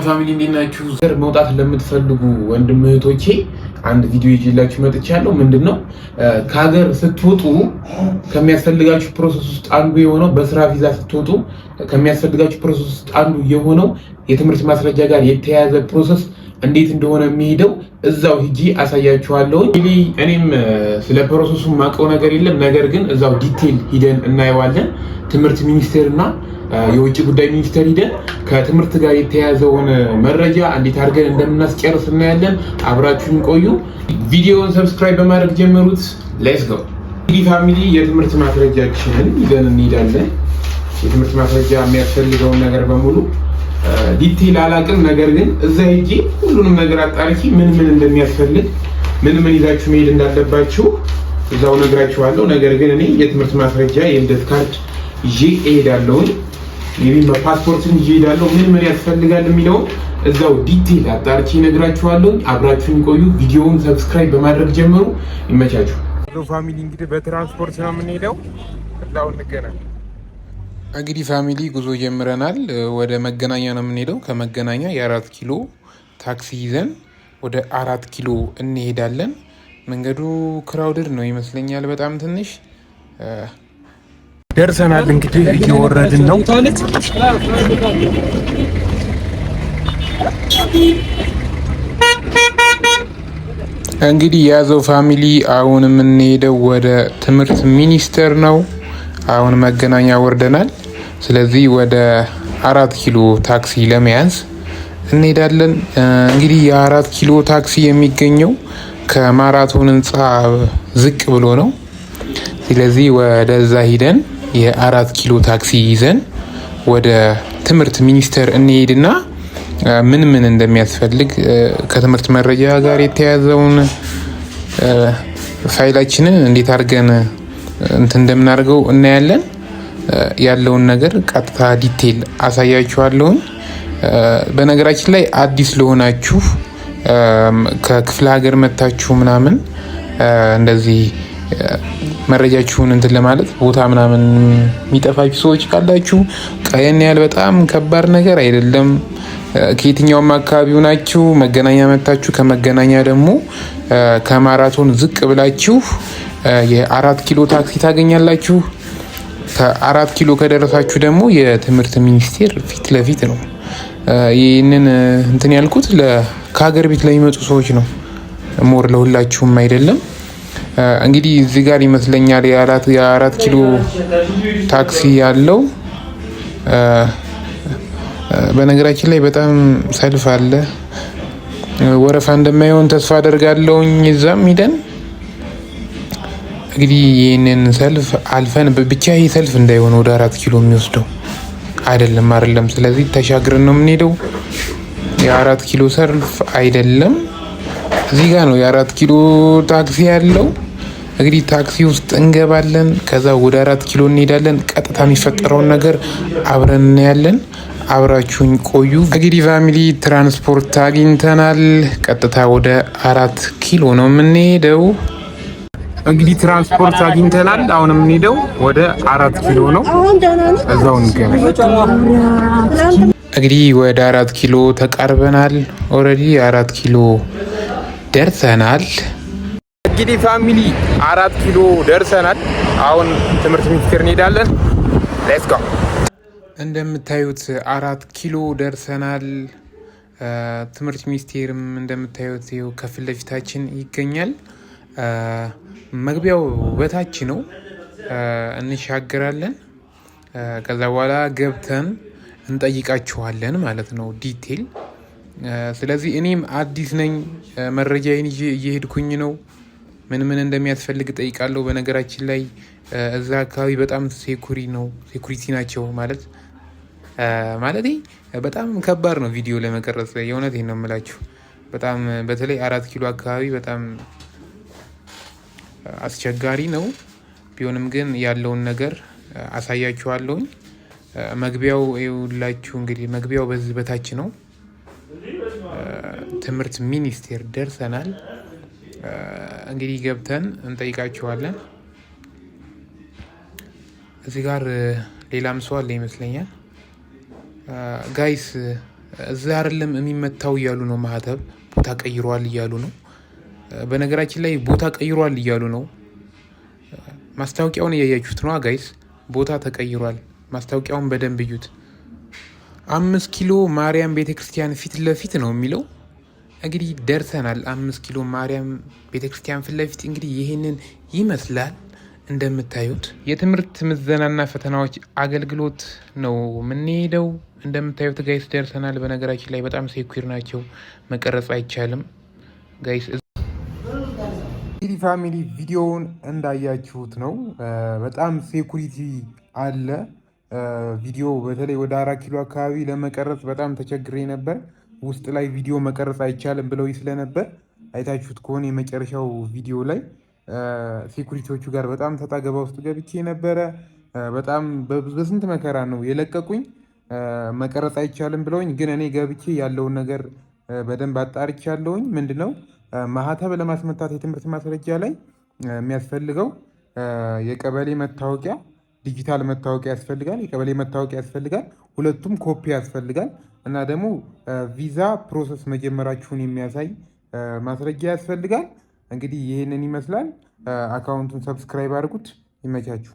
ፋሚሊ እንዴት ናችሁ? ዘር መውጣት ለምትፈልጉ ወንድም እህቶቼ አንድ ቪዲዮ ይዤላችሁ መጥቻለሁ። ምንድነው ከሀገር ስትወጡ ከሚያስፈልጋችሁ ፕሮሰስ ውስጥ አንዱ የሆነው በስራ ቪዛ ስትወጡ ከሚያስፈልጋችሁ ፕሮሰስ ውስጥ አንዱ የሆነው የትምህርት ማስረጃ ጋር የተያያዘ ፕሮሰስ እንዴት እንደሆነ የሚሄደው እዛው ሂጂ አሳያችኋለሁ። እኔም ስለ ፕሮሰሱ ማውቀው ነገር የለም፣ ነገር ግን እዛው ዲቴል ሂደን እናየዋለን። ትምህርት ሚኒስቴርና የውጭ ጉዳይ ሚኒስቴር ሂደን ከትምህርት ጋር የተያያዘውን መረጃ እንዴት አድርገን እንደምናስጨርስ እናያለን። አብራችሁን ቆዩ። ቪዲዮውን ሰብስክራይብ በማድረግ ጀምሩት። ሌትስ ጎ። እንግዲህ ፋሚሊ የትምህርት ማስረጃችንን ይዘን እንሄዳለን። የትምህርት ማስረጃ የሚያስፈልገውን ነገር በሙሉ ዲቴል አላውቅም፣ ነገር ግን እዛ ሄጄ ሁሉንም ነገር አጣርቼ ምን እንደሚያስፈልግ ምን ይዛችሁ መሄድ እንዳለባችሁ እዛው ነግራችኋለሁ። ነገር ግን እኔ የትምህርት ማስረጃ የልደት ካርድ ይዤ እሄዳለሁ። ፓስፖርትን ይዤ እሄዳለሁ። ምን ያስፈልጋል የሚለውን እዛው ዲቴል አጣርቼ ነግራችኋለሁ። አብራችሁን ቆዩ። ቪዲዮውን ሰብስክራይብ በማድረግ ጀምሩ። ይመቻችሁ። ፋሚሊ እንግዲህ በትራንስፖርት ነው የምንሄደው። እዛው እንገናኝ። እንግዲህ ፋሚሊ ጉዞ ጀምረናል። ወደ መገናኛ ነው የምንሄደው። ከመገናኛ የ4 ኪሎ ታክሲ ይዘን ወደ 4 ኪሎ እንሄዳለን። መንገዱ ክራውድድ ነው ይመስለኛል፣ በጣም ትንሽ ደርሰናል። እንግዲህ እየወረድን ነው። እንግዲህ የያዘው ፋሚሊ አሁን የምንሄደው ወደ ትምህርት ሚኒስቴር ነው። አሁን መገናኛ ወርደናል። ስለዚህ ወደ 4 ኪሎ ታክሲ ለመያዝ እንሄዳለን። እንግዲህ የ4 ኪሎ ታክሲ የሚገኘው ከማራቶን ህንፃ ዝቅ ብሎ ነው። ስለዚህ ወደዛ ሂደን የ4 ኪሎ ታክሲ ይዘን ወደ ትምህርት ሚኒስቴር እንሄድና ምን እንደሚያስፈልግ ከትምህርት መረጃ ጋር የተያያዘውን ፋይላችንን እንዴት አድርገን እንደምናደርገው እናያለን። ያለውን ነገር ቀጥታ ዲቴል አሳያችኋለሁ። በነገራችን ላይ አዲስ ለሆናችሁ ከክፍለ ሀገር መታችሁ ምናምን እንደዚህ መረጃችሁን ለማለት ቦታ ምናምን የሚጠፋችሁ ሰዎች ካላችሁ ቀየን ያህል በጣም ከባድ ነገር አይደለም። ከየትኛውም አካባቢው ናችሁ መገናኛ መታችሁ፣ ከመገናኛ ደግሞ ከማራቶን ዝቅ ብላችሁ የ4 ኪሎ ታክሲ ታገኛላችሁ። ከ4 ኪሎ ከደረሳችሁ ደግሞ የትምህርት ሚኒስቴር ፊት ለፊት ነው። ይህንን ያልኩት ከሀገር ቤት ለሚመጡ ሰዎች ነው፣ ሞር ለሁላችሁም አይደለም። እንግዲህ እዚህ ጋር ይመስለኛል የ4 ኪሎ ታክሲ ያለው። በነገራችን ላይ በጣም ሰልፍ አለ። ወረፋ እንደማይሆን ተስፋ አደርጋለሁኝ። እዛም ሂደን እንግዲህ ይህንን ሰልፍ አልፈን ብቻ ይህ ሰልፍ እንዳይሆን ወደ 4 ኪሎ የሚወስደው አይደለም። ስለዚህ ተሻግረን ነው የምንሄደው። የ4 ኪሎ ሰልፍ አይደለም፣ እዚህ ጋር ነው የ4 ኪሎ ታክሲ ያለው። እንግዲህ ታክሲ ውስጥ እንገባለን። ከዛ ወደ 4 ኪሎ እንሄዳለን። ቀጥታ የሚፈጠረውን ነገር አብረን እናያለን። አብራችሁኝ ቆዩ። እንግዲህ ፋሚሊ ትራንስፖርት አግኝተናል። ቀጥታ ወደ 4 ኪሎ ነው የምንሄደው። እንግዲህ ትራንስፖርት አግኝተናል። አሁን የምንሄደው ወደ 4 ኪሎ ነው። እዛው እንገናኝ። እንግዲህ ወደ 4 ኪሎ ተቃርበናል። ኦልሬዲ 4 ኪሎ ደርሰናል። እንግዲህ ፋሚሊ 4 ኪሎ ደርሰናል። አሁን ትምህርት ሚኒስቴር እንሄዳለን። ሌትስ ጎ። እንደምታዩት 4 ኪሎ ደርሰናል። ትምህርት ሚኒስቴርም እንደምታዩት ይኸው ከፊት ለፊታችን ይገኛል። መግቢያው በታች ነው። እንሻገራለን። ከዛ በኋላ ገብተን እንጠይቃችኋለን ማለት ነው ዲቴል። ስለዚህ እኔም አዲስ ነኝ፣ መረጃዬን ይዤ እየሄድኩኝ ነው። ምን እንደሚያስፈልግ ጠይቃለሁ። በነገራችን ላይ እዛ አካባቢ በጣም ሴኩሪቲ ናቸው ማለት በጣም ከባድ ነው ቪዲዮ ለመቀረጽ። የእውነቴን ነው የምላችሁ። በጣም በተለይ 4 ኪሎ አካባቢ በጣም አስቸጋሪ ነው። ቢሆንም ግን ያለውን ነገር አሳያችኋለሁኝ። መግቢያው ይኸውላችሁ። እንግዲህ መግቢያው በዚህ በታች ነው። ትምህርት ሚኒስቴር ደርሰናል። እንግዲህ ገብተን እንጠይቃችኋለን። እዚህ ጋር ሌላም ሰው አለ ይመስለኛል። ጋይስ እዚህ አይደለም የሚመታው እያሉ ነው። ማህተብ ቦታ ቀይሯል እያሉ ነው። በነገራችን ላይ ቦታ ቀይሯል እያሉ ነው። ማስታወቂያውን እያያችሁት ነው ጋይስ። ቦታ ተቀይሯል። ማስታወቂያውን በደንብ እዩት። 5 ኪሎ ማርያም ቤተክርስቲያን ፊት ለፊት ነው የሚለው። እንግዲህ ደርሰናል። 5 ኪሎ ማርያም ቤተክርስቲያን ፊት ለፊት እንግዲህ ይህንን ይመስላል። እንደምታዩት የትምህርት ምዘናና ፈተናዎች አገልግሎት ነው የምንሄደው። እንደምታዩት ጋይስ ደርሰናል። በነገራችን ላይ በጣም ሴኩር ናቸው። መቀረጽ አይቻልም ጋይስ። እንግዲህ ፋሚሊ ቪዲዮውን እንዳያችሁት ነው። በጣም ሴኩሪቲ አለ። ቪዲዮ በተለይ ወደ 4 ኪሎ አካባቢ ለመቀረጽ በጣም ተቸግሬ ነበር። ውስጥ ላይ ቪዲዮ መቀረጽ አይቻልም ብለው ስለነበር አይታችሁት ከሆነ የመጨረሻው ቪዲዮ ላይ ሴኩሪቲዎቹ ጋር በጣም ተጣገባ ውስጥ ገብቼ ነበረ። በጣም በስንት መከራ ነው የለቀቁኝ። መቀረጽ አይቻልም ብለውኝ፣ ግን እኔ ገብቼ ያለውን ነገር በደንብ አጣርቻለሁኝ። ምንድነው ማህተብ ለማስመታት የትምህርት ማስረጃ ላይ የሚያስፈልገው የቀበሌ መታወቂያ፣ ዲጂታል መታወቂያ ያስፈልጋል። የቀበሌ መታወቂያ ያስፈልጋል። ሁለቱም ኮፒ ያስፈልጋል። እና ደግሞ ቪዛ ፕሮሰስ መጀመራችሁን የሚያሳይ ማስረጃ ያስፈልጋል። እንግዲህ ይህንን ይመስላል። አካውንቱን ሰብስክራይብ አድርጉት። ይመቻችሁ።